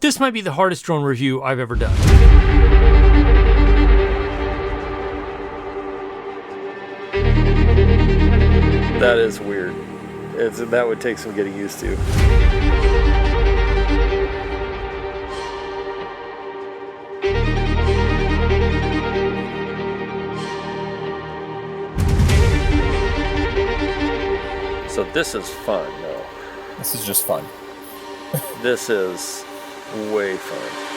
This might be the hardest drone review I've ever done. That is weird. That would take some getting used to. So this is fun, though. This is just fun. This is way fun.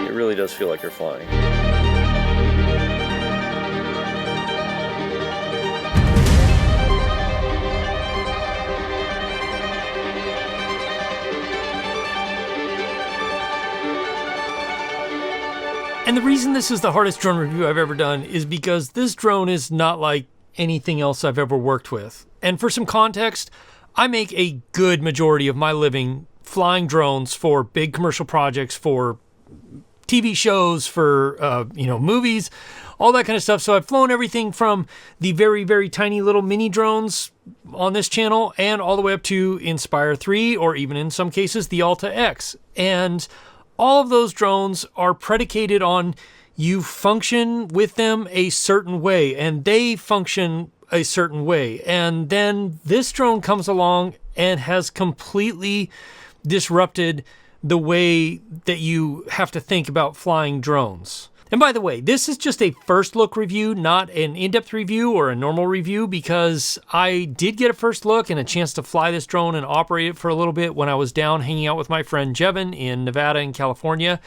It really does feel like you're flying. And the reason this is the hardest drone review I've ever done is because this drone is not like anything else I've ever worked with. And for some context, I make a good majority of my living flying drones for big commercial projects, for TV shows, for movies, all that kind of stuff. So I've flown everything from the very, very tiny little mini drones on this channel and all the way up to Inspire 3, or even in some cases the Alta X. And all of those drones are predicated on you function with them a certain way, and they function a certain way. And then this drone comes along and has completely disrupted the way that you have to think about flying drones. And by the way, this is just a first look review, not an in-depth review or a normal review, because I did get a first look and a chance to fly this drone and operate it for a little bit when I was down hanging out with my friend Jevin in Nevada and California.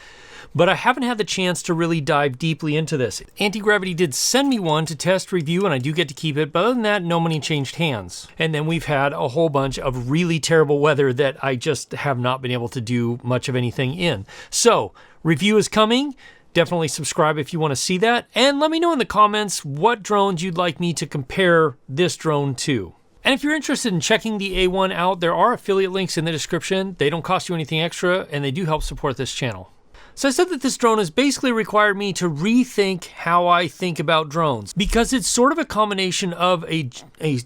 But I haven't had the chance to really dive deeply into this. Antigravity did send me one to test review, and I do get to keep it, but other than that, no money changed hands. And then we've had a whole bunch of really terrible weather that I just have not been able to do much of anything in. So, review is coming. Definitely subscribe if you want to see that. And let me know in the comments what drones you'd like me to compare this drone to. And if you're interested in checking the A1 out, there are affiliate links in the description. They don't cost you anything extra, and they do help support this channel. So I said that this drone has basically required me to rethink how I think about drones, because it's sort of a combination of a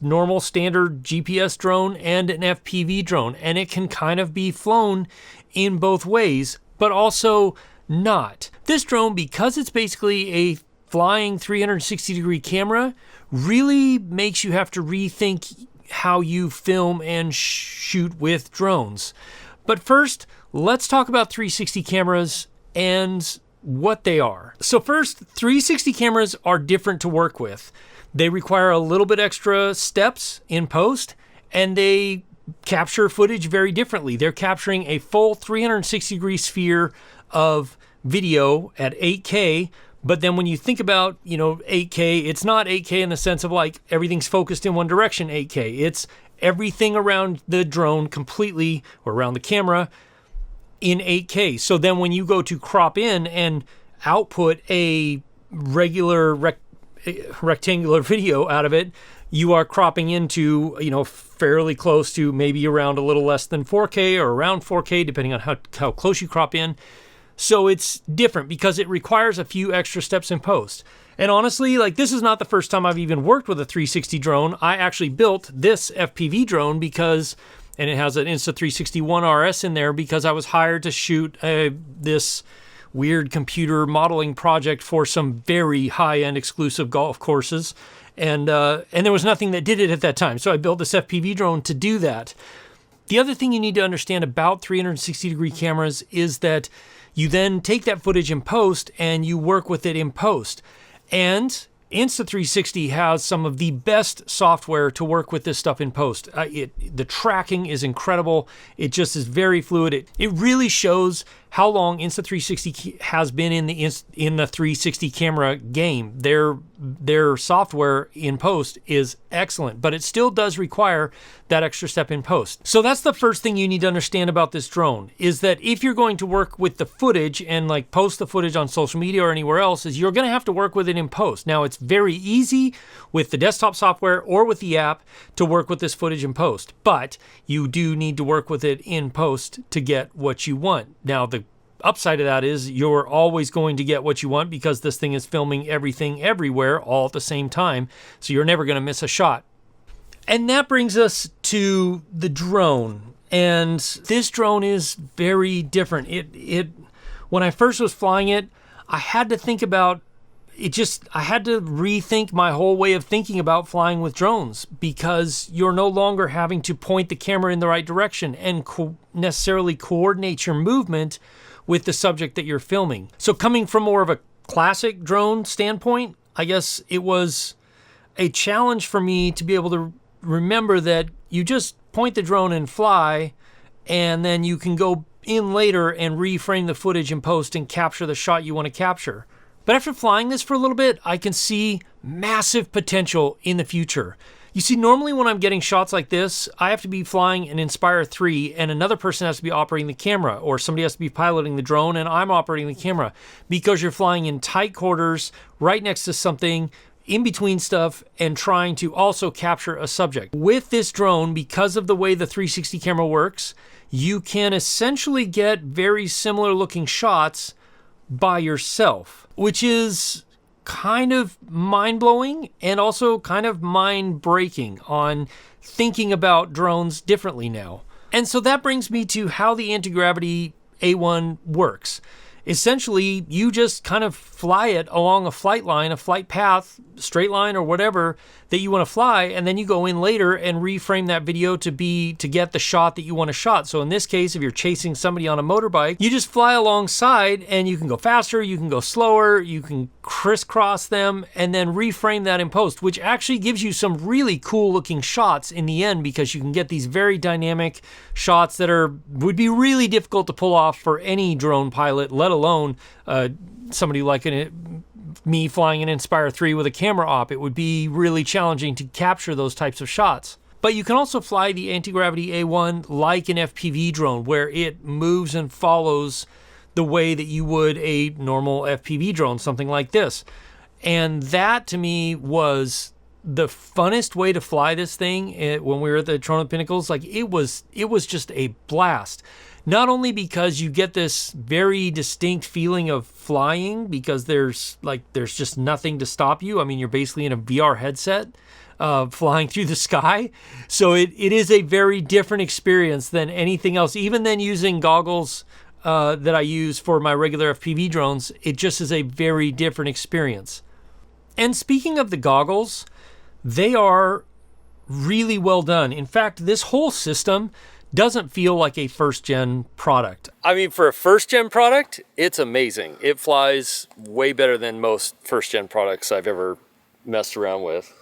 normal standard GPS drone and an FPV drone, and it can kind of be flown in both ways, but also not. This drone, because it's basically a flying 360-degree camera, really makes you have to rethink how you film and shoot with drones. But first, let's talk about 360 cameras and what they are. So first, 360 cameras are different to work with. They require a little bit extra steps in post, and they capture footage very differently. They're capturing a full 360-degree sphere of video at 8K, but then when you think about, 8K, it's not 8K in the sense of like everything's focused in one direction 8K. It's everything around the drone completely, or around the camera, in 8K. So then when you go to crop in and output a regular rectangular video out of it, you are cropping into, fairly close to maybe around a little less than 4K or around 4K, depending on how close you crop in. So it's different because it requires a few extra steps in post. And honestly, this is not the first time I've even worked with a 360 drone. I actually built this FPV drone and it has an Insta360 1RS in there because I was hired to shoot this weird computer modeling project for some very high-end exclusive golf courses. And there was nothing that did it at that time. So I built this FPV drone to do that. The other thing you need to understand about 360-degree cameras is that you then take that footage in post and you work with it in post. And Insta360 has some of the best software to work with this stuff in post. The tracking is incredible. It just is very fluid. It really shows how long Insta360 has been in the 360 camera game. Their software in post is excellent, but it still does require that extra step in post. So that's the first thing you need to understand about this drone, is that if you're going to work with the footage and like post the footage on social media or anywhere else, is you're going to have to work with it in post. Now, it's very easy with the desktop software or with the app to work with this footage in post, but you do need to work with it in post to get what you want. Now, the upside of that is you're always going to get what you want because this thing is filming everything everywhere all at the same time, so you're never going to miss a shot. And that brings us to the drone. And this drone is very different. It when I first was flying it, I had to think about I had to rethink my whole way of thinking about flying with drones, because you're no longer having to point the camera in the right direction and necessarily coordinate your movement with the subject that you're filming. So coming from more of a classic drone standpoint, I guess it was a challenge for me to be able to remember that you just point the drone and fly, and then you can go in later and reframe the footage in post and capture the shot you want to capture. But after flying this for a little bit, I can see massive potential in the future. You see, normally when I'm getting shots like this, I have to be flying an Inspire 3 and another person has to be operating the camera, or somebody has to be piloting the drone and I'm operating the camera, because you're flying in tight quarters right next to something, in between stuff, and trying to also capture a subject. With this drone, because of the way the 360 camera works, you can essentially get very similar looking shots by yourself, which is kind of mind-blowing and also kind of mind-breaking on thinking about drones differently now. And so that brings me to how the Antigravity A1 works. Essentially, you just kind of fly it along a flight line, a flight path, straight line or whatever that you want to fly, and then you go in later and reframe that video to get the shot that you want to shot. So in this case, if you're chasing somebody on a motorbike, you just fly alongside and you can go faster, you can go slower, you can crisscross them, and then reframe that in post, which actually gives you some really cool looking shots in the end, because you can get these very dynamic shots that would be really difficult to pull off for any drone pilot, let alone somebody like me flying an Inspire 3 with a camera op. It would be really challenging to capture those types of shots. But you can also fly the Antigravity A1 like an FPV drone, where it moves and follows the way that you would a normal FPV drone, something like this. And that to me was the funnest way to fly this thing when we were at the Toronto Pinnacles. Like it was just a blast. Not only because you get this very distinct feeling of flying, because there's just nothing to stop you. I mean, you're basically in a VR headset flying through the sky. So it is a very different experience than anything else. Even than using goggles that I use for my regular FPV drones, it just is a very different experience. And speaking of the goggles, they are really well done. In fact, this whole system doesn't feel like a first-gen product. I mean, for a first-gen product, it's amazing. It flies way better than most first-gen products I've ever messed around with.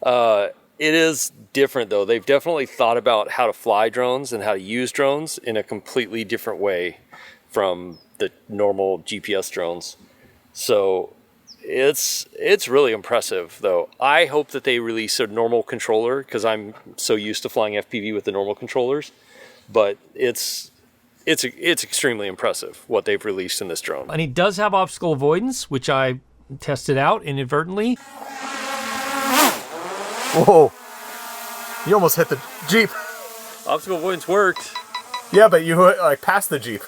It is different, though. They've definitely thought about how to fly drones and how to use drones in a completely different way from the normal GPS drones. So it's really impressive, though. I hope that they release a normal controller, because I'm so used to flying FPV with the normal controllers. But it's extremely impressive what they've released in this drone. And it does have obstacle avoidance, which I tested out inadvertently. Whoa. You almost hit the Jeep. Obstacle avoidance worked. Yeah, but you passed the Jeep.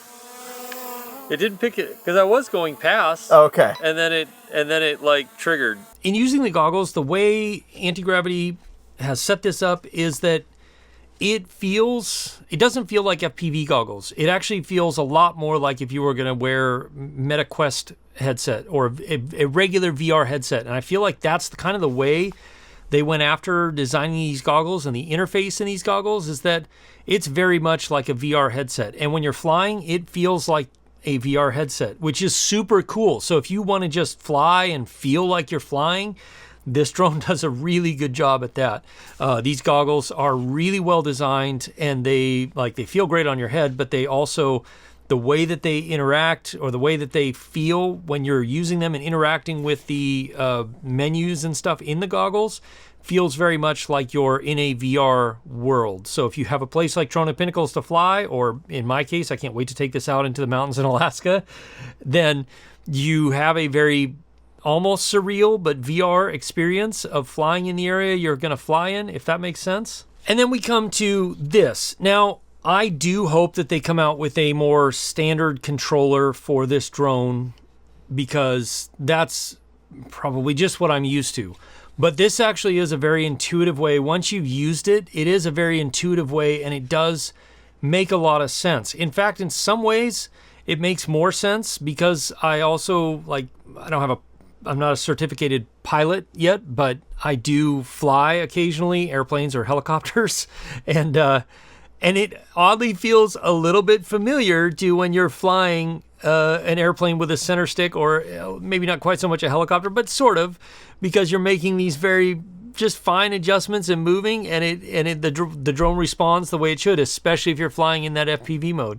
It didn't pick it because I was going past. Oh, okay. And then it like triggered. In using the goggles, the way Antigravity has set this up is that it doesn't feel like FPV goggles. It actually feels a lot more like if you were going to wear MetaQuest headset or a regular VR headset. And I feel like that's kind of the way they went after designing these goggles, and the interface in these goggles is that it's very much like a VR headset. And when you're flying, it feels like a VR headset, which is super cool. So if you want to just fly and feel like you're flying, this drone does a really good job at that. These goggles are really well designed, and they feel great on your head, but they also the way that they interact or the way that they feel when you're using them and interacting with the menus and stuff in the goggles feels very much like you're in a VR world. So if you have a place like Trona Pinnacles to fly, or in my case, I can't wait to take this out into the mountains in Alaska, then you have a very almost surreal but VR experience of flying in the area you're going to fly in, if that makes sense. And then we come to this. Now, I do hope that they come out with a more standard controller for this drone, because that's probably just what I'm used to. But this actually is a very intuitive way. Once you've used it, it is a very intuitive way, and it does make a lot of sense. In fact, in some ways, it makes more sense because I also, I'm not a certificated pilot yet, but I do fly occasionally, airplanes or helicopters. And it oddly feels a little bit familiar to when you're flying an airplane with a center stick, or maybe not quite so much a helicopter, but sort of, because you're making these very just fine adjustments and moving, the drone responds the way it should, especially if you're flying in that FPV mode.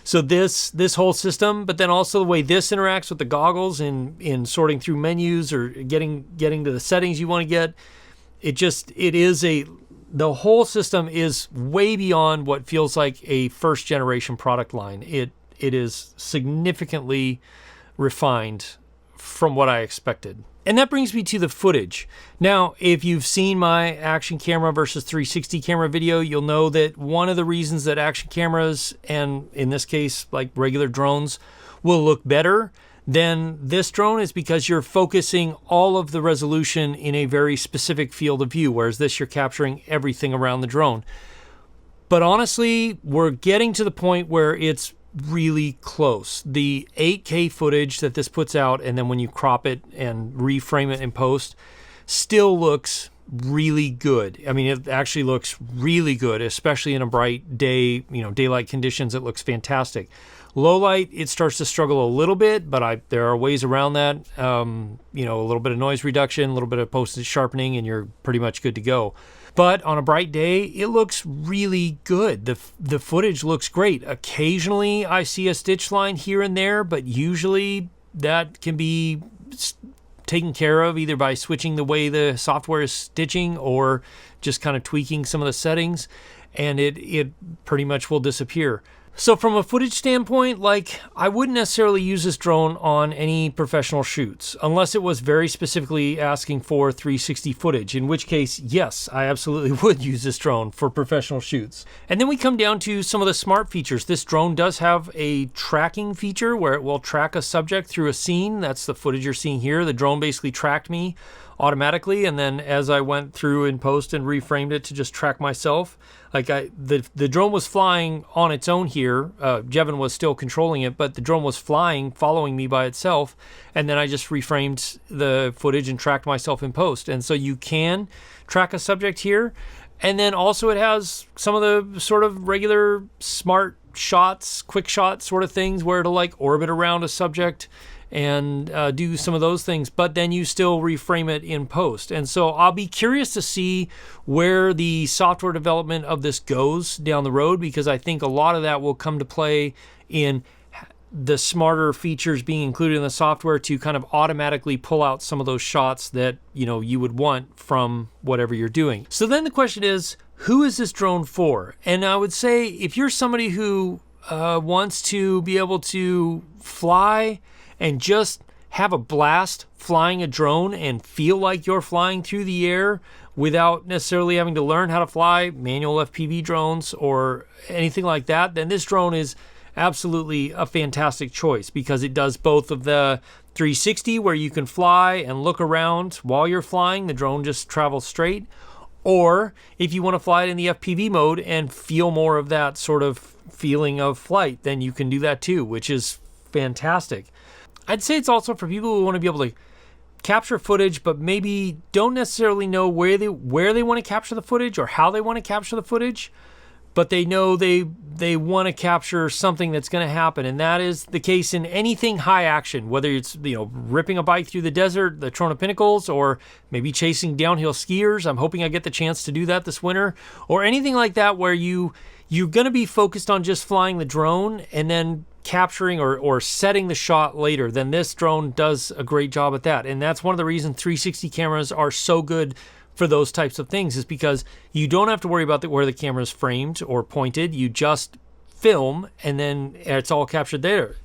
So this whole system, but then also the way this interacts with the goggles in sorting through menus or getting to the settings you want to get, the whole system is way beyond what feels like a first generation product line. It is significantly refined from what I expected. And that brings me to the footage. Now, if you've seen my action camera versus 360 camera video, you'll know that one of the reasons that action cameras, and in this case, like regular drones, will look better than this drone is because you're focusing all of the resolution in a very specific field of view, whereas this, you're capturing everything around the drone. But honestly, we're getting to the point where it's really close. The 8K footage that this puts out, and then when you crop it and reframe it in post, still looks really good. I mean, it actually looks really good, especially in a bright day, daylight conditions. It looks fantastic. Low light, it starts to struggle a little bit, but there are ways around that. A little bit of noise reduction, a little bit of post sharpening, and you're pretty much good to go. But on a bright day, it looks really good. The footage looks great. Occasionally, I see a stitch line here and there, but usually that can be taken care of either by switching the way the software is stitching or just kind of tweaking some of the settings, and it pretty much will disappear. So from a footage standpoint, I wouldn't necessarily use this drone on any professional shoots unless it was very specifically asking for 360 footage, in which case, yes, I absolutely would use this drone for professional shoots. And then we come down to some of the smart features. This drone does have a tracking feature where it will track a subject through a scene. That's the footage you're seeing here. The drone basically tracked me automatically, and then as I went through in post and reframed it to just track myself, the drone was flying on its own here. Jevin was still controlling it, but the drone was flying, following me by itself, and then I just reframed the footage and tracked myself in post. And so you can track a subject here, and then also it has some of the sort of regular smart shots, quick shot sort of things where it'll orbit around a subject and do some of those things, but then you still reframe it in post. And so I'll be curious to see where the software development of this goes down the road, because I think a lot of that will come to play in the smarter features being included in the software to kind of automatically pull out some of those shots that you would want from whatever you're doing. So then the question is, who is this drone for? And I would say if you're somebody who wants to be able to fly and just have a blast flying a drone and feel like you're flying through the air without necessarily having to learn how to fly manual FPV drones or anything like that, then this drone is absolutely a fantastic choice, because it does both of the 360 where you can fly and look around while you're flying. The drone just travels straight. Or if you want to fly it in the FPV mode and feel more of that sort of feeling of flight, then you can do that too, which is fantastic. I'd say it's also for people who want to be able to capture footage, but maybe don't necessarily know where they want to capture the footage or how they want to capture the footage, but they know they want to capture something that's going to happen. And that is the case in anything high action, whether it's ripping a bike through the desert, the Trona Pinnacles, or maybe chasing downhill skiers. I'm hoping I get the chance to do that this winter, or anything like that where you're going to be focused on just flying the drone, and then capturing or setting the shot later, then this drone does a great job at that. And that's one of the reasons 360 cameras are so good for those types of things, is because you don't have to worry about where the camera is framed or pointed. You just film and then it's all captured there.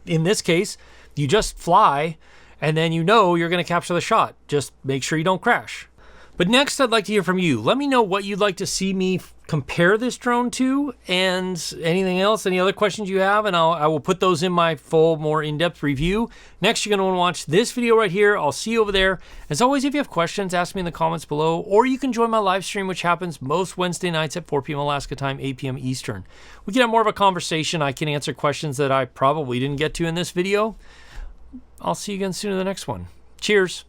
In this case, you just fly and then you know you're going to capture the shot. Just make sure you don't crash. But next, I'd like to hear from you. Let me know what you'd like to see me compare this drone to, and anything else, any other questions you have, and I will put those in my full, more in-depth review. Next, you're going to want to watch this video right here. I'll see you over there. As always, if you have questions, ask me in the comments below, or you can join my live stream, which happens most Wednesday nights at 4 p.m. Alaska time, 8 p.m. Eastern. We can have more of a conversation. I can answer questions that I probably didn't get to in this video. I'll see you again soon in the next one. Cheers.